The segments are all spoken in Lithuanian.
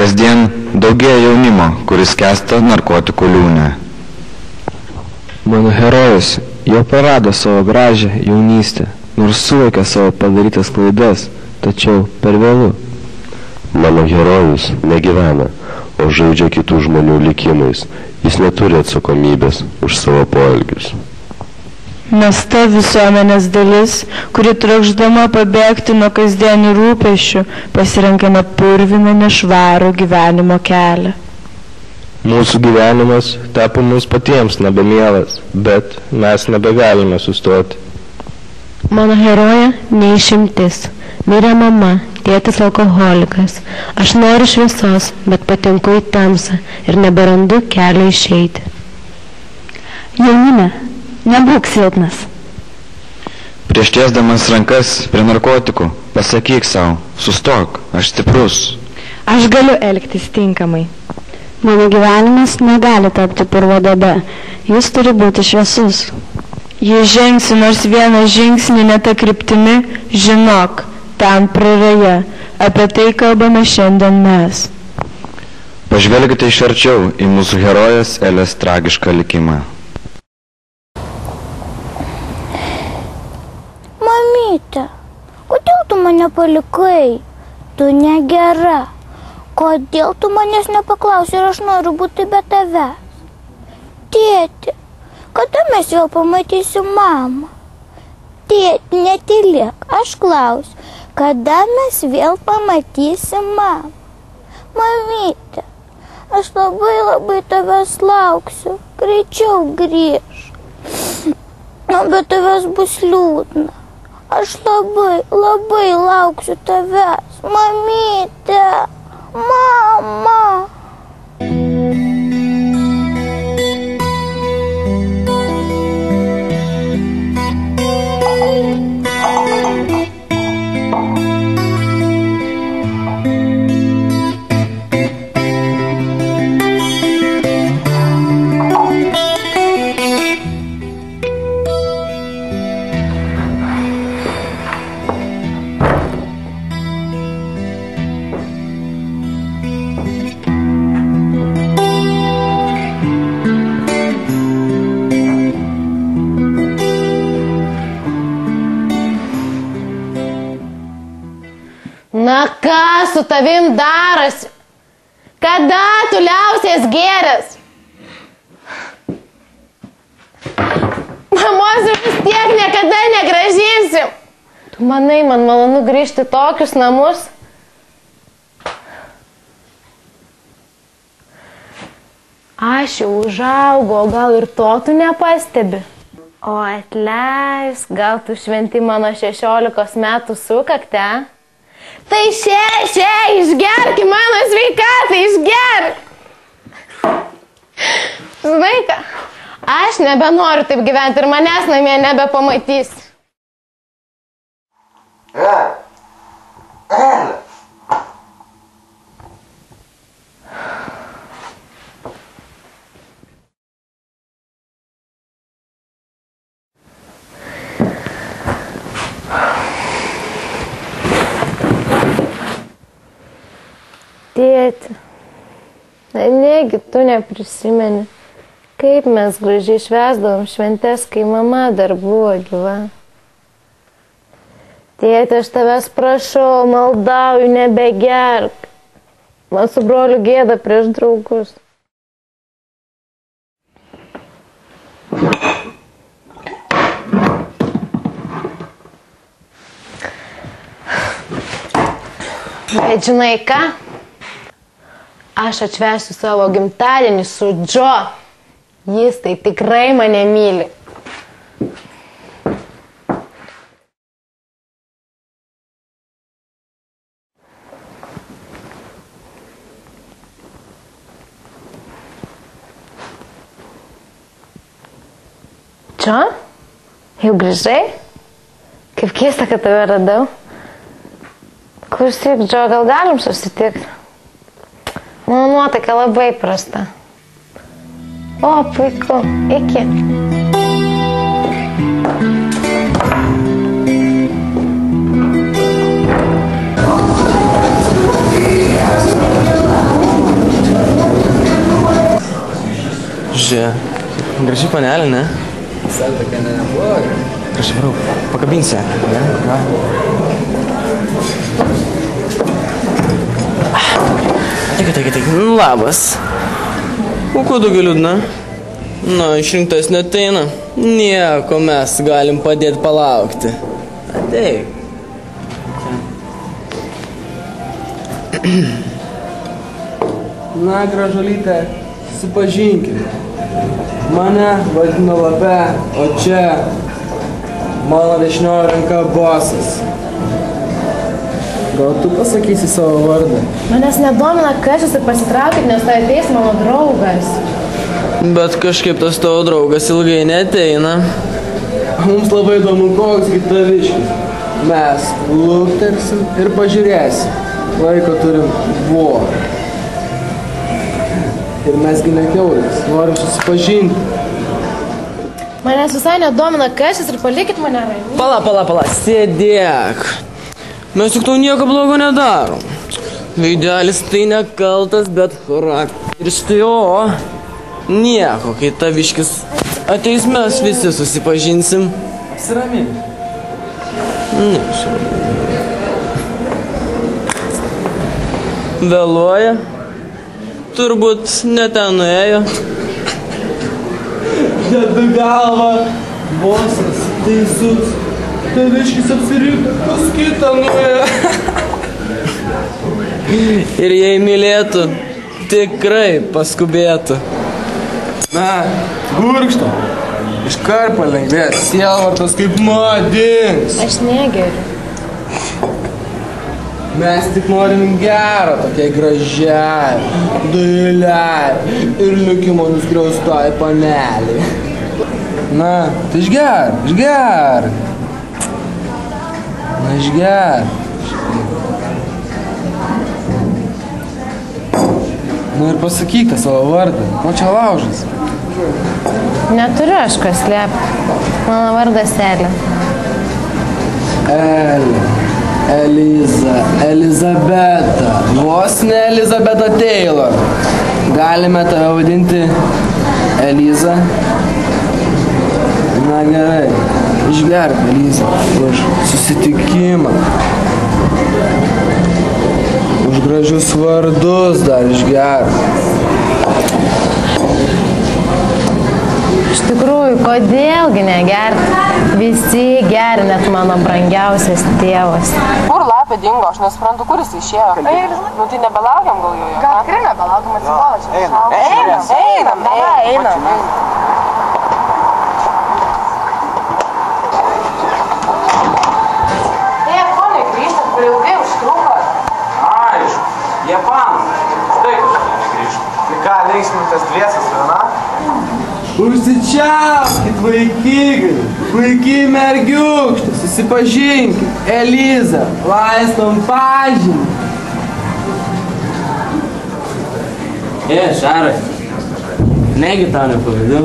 Kasdien daugėja jaunimo, kuris skęsta narkotikų liūne. Mano herojus jau prarado savo gražią jaunystę, nors suvokė savo padarytas klaidas, tačiau per vėlu. Mano herojus negyvena, o žaidžia kitų žmonių likimais. Jis neturi atsakomybės už savo poelgius. Mes ta visuomenės dalis, kuri trokšdama pabėgti nuo kasdienių rūpesčių, pasirenkame purviną nešvarų gyvenimo kelią. Mūsų gyvenimas tapo mums patiems nebemielas, bet mes nebegalime sustoti. Mano heroja neišimtis. Mirė mama, tėtis alkoholikas. Aš noriu šviesos, bet patinku į tamsą ir neberandu kelio išeiti. Jaunime, nebūk silpnas. Prieš tiesdamas rankas prie narkotikų, pasakyk savo, sustok, aš stiprus. Aš galiu elgtis tinkamai. Mano gyvenimas negali tapti purvo duobe. Jis turi būti šviesus. Jei žengsi nors vieną žingsnį ne tą kryptimi, žinok, ten praraja. Apie tai kalbame šiandien mes. Pažvelkite iš arčiau į mūsų herojės Elės tragišką likimą. Mamyte, kodėl tu mane palikai? Tu negera. Kodėl tu manęs nepaklausai, ar aš noriu būti be tavęs? Tėti, kada mes vėl pamatysim mamą? Tėti, netylėk, aš klausiu, kada mes vėl pamatysim mamą? Mamyte, aš labai tavęs lauksiu, greičiau grįžk. Be tavęs bus liūdna. Aš labai lauksiu tavęs, mamyte. Mama! Na ką su tavim darosi? Kada tu liausies gėręs? Mamos vis tiek niekada negrąžinsim. Tu manai, man malonu grįžti tokius namus? Aš jau užaugau, gal ir to tu nepastebi? O atleis, gal tu šventi mano 16 metų sukaktę? Tai išgerk į mano sveikatą, išgerk. Žinai ką, aš nebenoriu taip gyventi ir manęs namie nebepamatysi. Tėti, negi tu neprisimeni, kaip mes gražiai švęsdavom šventes, kai mama dar buvo gyva. Tėti, aš tavęs prašau, maldauju, nebegerk. Man su broliu gėda prieš draugus. Bet žinai ką? Aš atšvęsiu savo gimtadienį su Džo. Jis tai tikrai mane myli. Džo? Jau grįžai? Kaip keista, kad tave radau. Klausyk, Džo, gal galim susitikti? Mano nuotaika labai prasta. O, puiku. Iki. čia. Graži panelė, ne? Visai tokia nebloga. Prašau, varau, pakabinsi. Taigi. Labas. O ko daugiau liūdna? Na, išrinktas neteina. Nieko, mes galim padėti palaukti. Ateik. Na, gražuolytė, susipažinkim. Mane vadino Lape, o čia mano dešinioji ranka bosas. Gal tu pasakysi savo vardą? Manęs nedomina kažkas ir pasitraukit, nes tai ateis mano draugas. Bet kažkaip tas tavo draugas ilgai neteina. Mums labai įdomu, koks gitaviškis. Mes luktersim ir pažiūrėsim. Laiko turim vorą. Ir mesgi ne kiaulės, norim susipažinti. Manęs visai nedomina kažkas ir palikit mane ramiai. Pala, sėdėk. Mes juk tau nieko blogo nedarom. Veidelis tai nekaltas, bet charakteris tai nieko, kai taviškis ateis, mes visi susipažinsim. Apsiramink. Vėluoja. Turbūt ne ten nuėjo. Dedu galvą. Bosas teisus. Taviškis apsirinko, kas kitą nuėjo. Ir jei mylėtų, tikrai paskubėtų. Na, gurkšto. Iškart palengvės, sielvartas kaip madings. Aš negeriu. Mes tik norim gerą, tokiai gražiai, dailiai ir likimo nuskriaustai panelį. Na, tai išger. Na, išger. Nu ir pasakyk tą savo vardą, ko čia laužas? Neturiu aš ko slėpti. Mano vardas Elė. Eliza, Elizabeta, vos ne Elizabeta Taylor. Galime tave vadinti Eliza? Na gerai, išgerk Eliza už susitikimą. Už gražius vardus dar išgerk. Iš tikrųjų, kodėlgi negerti? Visi geri, net mano brangiausias tėvas. Kur Lapė dingo? Aš nesuprantu, kur jis išėjo. Nu tai nebelaukiam gal jo. Gal tikrai nebelaukiam, atsibola čia. Einam. Ponai, grįžtat, per ilgai užtruko. Aišku, Japanų. Štai kodėl negrįžtų. Tai ką, linksmintas dviesas viena? Užsičiaukit, vaikai mergiukštai, susipažinkit. Eliza, laistom pažinį. Šarai, negi tau nepavydau.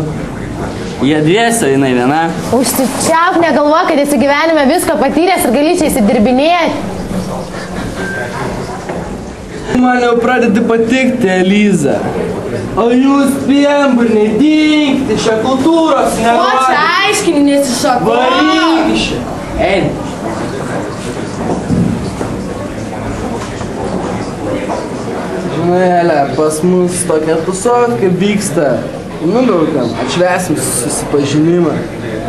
Jie dviese, jinai viena. Užsičiauk, negalvo, kad esi gyvenime visko patyręs ir gali čia įsidirbinėti. Man jau pradedi patikti, Eliza. O jūs piemburniai, dinkti šią kultūros nerodė. O čia aiškini, nesišoko. Varyk iš čia. Eina. Žinai, Elė, pas mus tokia tusovka vyksta. Nubraukiam, atšvesim susipažinimą,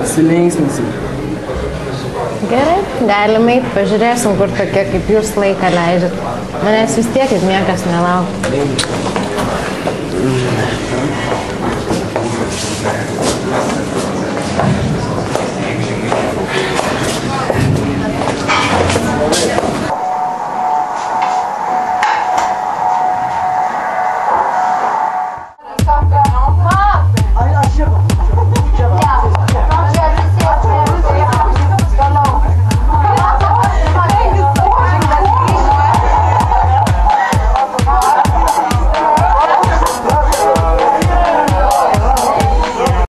pasilinksminsim. Gerai, galim eit, pažiūrėsim, kur tokie kaip jūs laiką leidžiat. Manęs vis tiek kaip niekas nelaukia.